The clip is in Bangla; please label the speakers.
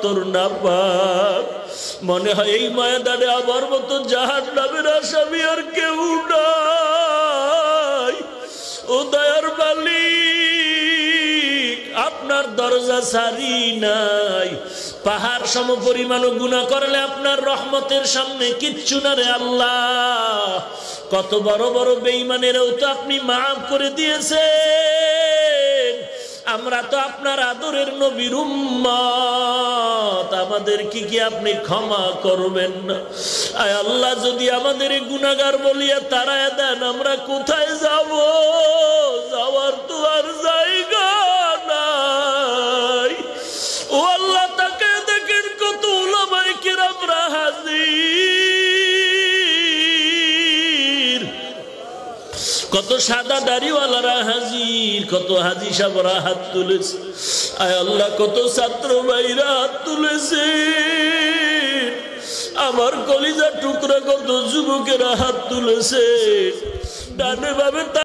Speaker 1: তোর নাপাক। মনে হয় এই ময়দানে আমার মতো জাহান্নামের আসামি আর কেউ নাই। ও দয়ার মালিক, আপনার দরজা সারি নাই। পাহাড় সম পরিমাণ গুনাহ করলে আপনার রহমতের সামনে কিচ্ছু না রে আল্লাহ। কত বড় বড় বেঈমানেরও তো আপনি মাফ করে দিয়েছেন। আমরা তো আপনার আদরের নবীর উম্মত, আমাদের কি আপনি ক্ষমা করবেন না? আয় আল্লাহ, যদি আমাদের গুনাহগার বলিয়া তাড়ায় দেন, আমরা কোথায় যাব? যাওয়ার তো আর জায়গা নাই। ও আল্লাহ, তাকে দেখেন কত উলামায়ে কিরামরা হাজির, কত সাদা দাড়িওয়ালারা হাজির, কত হাজি সাহেবরা হাত তুলেছে। আয় আল্লাহ, কত ছাত্র ভাইরা হাত তুলেছে। আমার কলিজা টুকরা কত যুবকেরা হাত তুলেছে। ডানে ভাবে